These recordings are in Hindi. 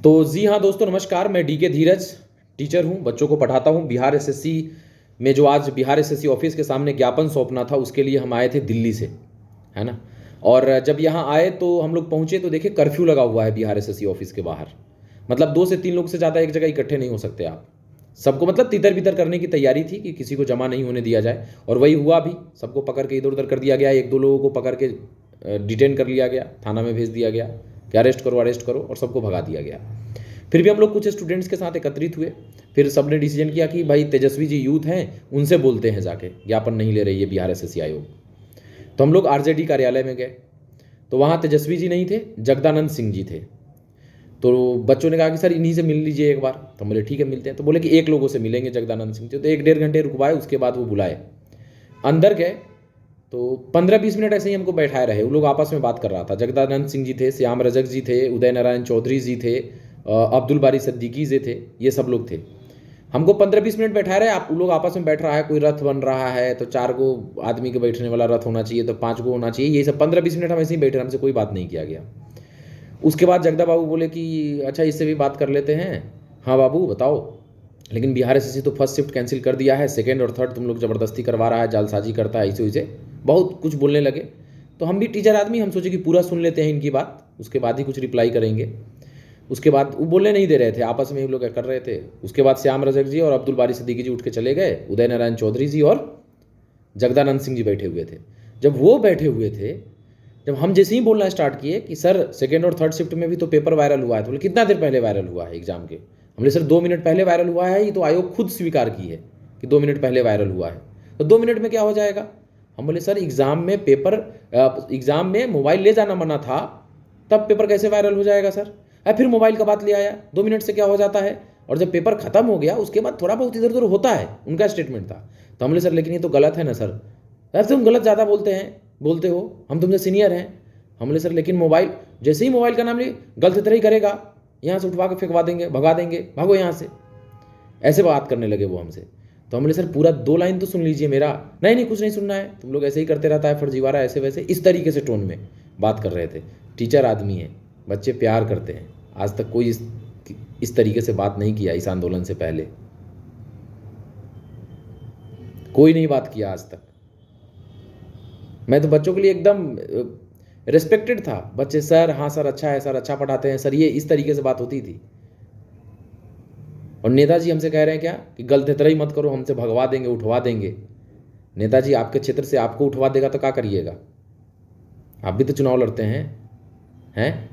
तो जी हाँ दोस्तों, नमस्कार। मैं डी के धीरज टीचर हूँ, बच्चों को पढ़ाता हूँ। बिहार एसएससी में जो आज बिहार एसएससी ऑफिस के सामने ज्ञापन सौंपना था, उसके लिए हम आए थे दिल्ली से, है ना। और जब यहाँ आए तो हम लोग पहुँचे तो देखे कर्फ्यू लगा हुआ है बिहार एसएससी ऑफिस के बाहर। मतलब 2 से 3 लोग से ज़्यादा एक जगह इकट्ठे नहीं हो सकते आप। सबको मतलब तितर बितर करने की तैयारी थी कि किसी को जमा नहीं होने दिया जाए, और वही हुआ भी। सबको पकड़ के इधर उधर कर दिया गया। 1-2 लोगों को पकड़ के डिटेन कर लिया गया, थाना में भेज दिया गया कि अरेस्ट करो, और सबको भगा दिया गया। फिर भी हम लोग कुछ स्टूडेंट्स के साथ एकत्रित हुए। फिर सबने डिसीजन किया कि भाई तेजस्वी जी यूथ हैं, उनसे बोलते हैं जाके, ज्ञापन नहीं ले रही है बिहार एसएससी आयोग। तो हम लोग आरजेडी कार्यालय में गए, तो वहाँ तेजस्वी जी नहीं थे, जगदानंद सिंह जी थे। तो बच्चों ने कहा कि सर इन्हीं से मिल लीजिए एक बार। तो बोले ठीक है मिलते हैं। तो बोले कि 1 लोगों से मिलेंगे जगदानंद सिंह जी। तो 1-1.5 घंटे रुकवाए, उसके बाद वो बुलाए, अंदर गए। तो 15-20 मिनट ऐसे ही हमको बैठाए रहे। वो लोग आपस में बात कर रहा था। जगदानंद सिंह जी थे, श्याम रजक जी थे, उदय नारायण चौधरी जी थे, अब्दुल बारी सिद्दीकी जी थे, ये सब लोग थे। हमको 15-20 मिनट बैठा रहे। आप लोग आपस में बैठ रहा है, कोई रथ बन रहा है तो 4 गो आदमी के बैठने वाला रथ होना चाहिए, तो 5 गो होना चाहिए। ये सब 15-20 मिनट हम ऐसे ही बैठे, हमसे कोई बात नहीं किया गया। उसके बाद जगदा बाबू बोले कि अच्छा इससे भी बात कर लेते हैं। हाँ बाबू बताओ, लेकिन बिहार एसएससी तो फर्स्ट शिफ्ट कैंसिल कर दिया है, सेकेंड और थर्ड तुम लोग ज़बरदस्ती करवा रहा है, जालसाजी करता है, ऐसे वैसे बहुत कुछ बोलने लगे। तो हम भी टीचर आदमी, हम सोचे कि पूरा सुन लेते हैं इनकी बात, उसके बाद ही कुछ रिप्लाई करेंगे। उसके बाद वो बोलने नहीं दे रहे थे, आपस में ही लोग कर रहे थे। उसके बाद श्याम रजक जी और अब्दुल बारी सिद्दीकी जी उठ के चले गए। उदय नारायण चौधरी जी और जगदानंद सिंह जी बैठे हुए थे। जब वो बैठे हुए थे, जब हम जैसे ही बोलना स्टार्ट किए कि सर सेकेंड और थर्ड शिफ्ट में भी तो पेपर वायरल हुआ है, तो बोले कितना देर पहले वायरल हुआ है एग्जाम के। हमने सर 2 मिनट पहले वायरल हुआ है, ये तो आयोग खुद स्वीकार की है कि 2 मिनट पहले वायरल हुआ है। तो 2 मिनट में क्या हो जाएगा। हम बोले सर एग्जाम में एग्जाम में मोबाइल ले जाना मना था, तब पेपर कैसे वायरल हो जाएगा सर। फिर मोबाइल का बात ले आया, 2 मिनट से क्या हो जाता है। और जब पेपर खत्म हो गया उसके बाद थोड़ा बहुत इधर उधर होता है, उनका स्टेटमेंट था। तो हमने सर लेकिन ये तो गलत है ना सर। तुम गलत ज़्यादा बोलते हो, हम तुमसे सीनियर हैं। हमने सर लेकिन मोबाइल, जैसे ही मोबाइल का नाम लिए गलत तरह ही करेगा, यहाँ से उठवा के फेंकवा देंगे, भगा देंगे, भागो यहाँ से, ऐसे बात करने लगे वो हमसे। तो हमने सर पूरा 2 लाइन तो सुन लीजिए मेरा। नहीं नहीं कुछ नहीं सुनना है, तुम लोग ऐसे ही करते रहता है फर्जीवाड़ा, ऐसे वैसे, इस तरीके से टोन में बात कर रहे थे। टीचर आदमी है, बच्चे प्यार करते हैं। आज तक कोई इस तरीके से बात नहीं किया। इस आंदोलन से पहले कोई नहीं बात किया आज तक। मैं तो बच्चों के लिए एकदम रिस्पेक्टेड था। बच्चे सर हाँ सर अच्छा है, सर अच्छा पढ़ाते हैं सर, ये इस तरीके से बात होती थी। और नेताजी हमसे कह रहे हैं क्या कि गलततरई मत करो, हमसे भगवा देंगे, उठवा देंगे। नेताजी आपके क्षेत्र से आपको उठवा देगा तो क्या करिएगा। आप भी तो चुनाव लड़ते हैं।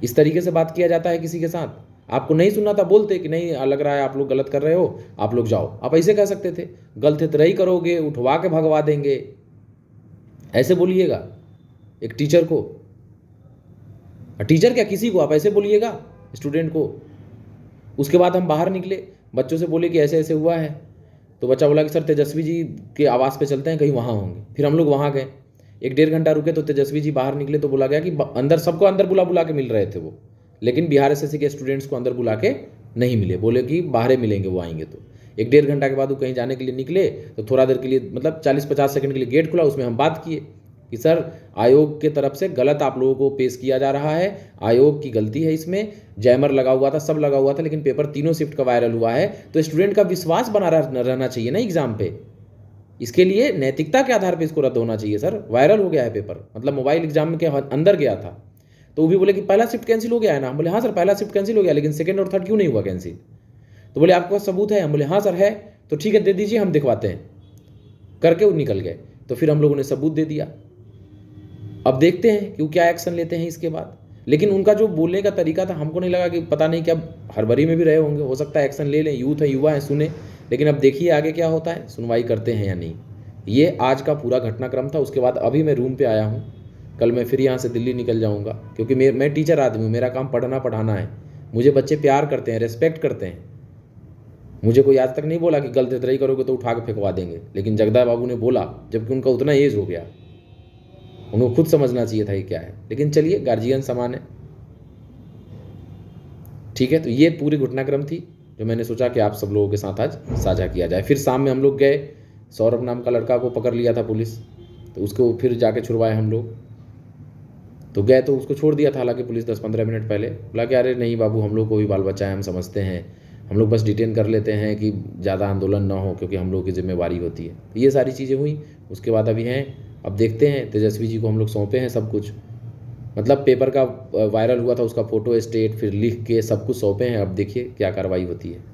इस तरीके से बात किया जाता है किसी के साथ। आपको नहीं सुनना था, बोलते कि नहीं लग रहा है आप लोग गलत कर रहे हो, आप लोग जाओ। आप ऐसे कह सकते थे, गलततरई करोगे उठवा के भगवा देंगे, ऐसे बोलिएगा एक टीचर को। टीचर क्या, किसी को आप ऐसे बोलिएगा स्टूडेंट को। उसके बाद हम बाहर निकले, बच्चों से बोले कि ऐसे ऐसे हुआ है। तो बच्चा बोला कि सर तेजस्वी जी के आवास पे चलते हैं, कहीं वहाँ होंगे। फिर हम लोग वहाँ गए, 1-1.5 घंटा रुके। तो तेजस्वी जी बाहर निकले तो बोला गया कि अंदर सबको अंदर बुला के मिल रहे थे वो, लेकिन बिहार एसएससी के स्टूडेंट्स को अंदर बुला के नहीं मिले। बोले कि बाहर मिलेंगे, वो आएंगे। तो 1-1.5 घंटा के बाद वो कहीं जाने के लिए निकले। तो थोड़ा देर के लिए, मतलब 40-50 सेकंड के लिए गेट खुला, उसमें हम बात किए कि सर आयोग के तरफ से गलत आप लोगों को पेश किया जा रहा है, आयोग की गलती है इसमें। जैमर लगा हुआ था, सब लगा हुआ था, लेकिन पेपर तीनों शिफ्ट का वायरल हुआ है। तो स्टूडेंट का विश्वास बना रहना चाहिए ना एग्जाम पे। इसके लिए नैतिकता के आधार पे इसको रद्द होना चाहिए सर। वायरल हो गया है पेपर, मतलब मोबाइल एग्जाम के अंदर गया था। तो वो भी बोले कि पहला शिफ्ट कैंसिल हो गया है ना। हम बोले हाँ सर पहला शिफ्ट कैंसिल हो गया, लेकिन सेकंड और थर्ड क्यों नहीं हुआ कैंसिल। तो बोले आपके पास सबूत है। हम बोले हाँ सर है। तो ठीक है दे दीजिए, हम दिखवाते हैं करके वो निकल गए। तो फिर हम लोगों ने सबूत दे दिया। अब देखते हैं कि वो क्या एक्शन लेते हैं इसके बाद। लेकिन उनका जो बोलने का तरीका था, हमको नहीं लगा कि, पता नहीं क्या हड़बड़ी में भी रहे होंगे, हो सकता है एक्शन ले लें, यूथ है, युवा है, सुने। लेकिन अब देखिए आगे क्या होता है, सुनवाई करते हैं या नहीं। ये आज का पूरा घटनाक्रम था। उसके बाद अभी मैं रूम पे आया हूँ, कल मैं फिर यहाँ से दिल्ली निकल जाऊँगा, क्योंकि मैं टीचर आदमी हूँ, मेरा काम पढ़ना पढ़ाना है। मुझे बच्चे प्यार करते हैं, रेस्पेक्ट करते हैं। मुझे कोई आज तक नहीं बोला कि गलततरई करोगे तो उठा के फेंकवा देंगे, लेकिन जगदा बाबू ने बोला, जबकि उनका उतना एज हो गया। उनको खुद समझना चाहिए था ये क्या है। लेकिन चलिए, गार्जियन समान है, ठीक है। तो ये पूरी घटनाक्रम थी जो मैंने सोचा कि आप सब लोगों के साथ आज साझा किया जाए। फिर शाम में हम लोग गए, सौरभ नाम का लड़का को पकड़ लिया था पुलिस, तो उसको फिर जाके छुड़वाए हम लोग। तो गए तो उसको छोड़ दिया था, हालांकि पुलिस 10-15 मिनट पहले बोला कि अरे नहीं बाबू, हम लोग को भी बाल बच्चा है, हम समझते हैं, हम लोग बस डिटेन कर लेते हैं कि ज़्यादा आंदोलन ना हो, क्योंकि हम लोग की जिम्मेवारी होती है। ये सारी चीज़ें हुई। उसके बाद अभी हैं, अब देखते हैं, तेजस्वी जी को हम लोग सौंपे हैं सब कुछ, मतलब पेपर का वायरल हुआ था उसका फ़ोटो स्टेट, फिर लिख के सब कुछ सौंपे हैं। अब देखिए क्या कार्रवाई होती है।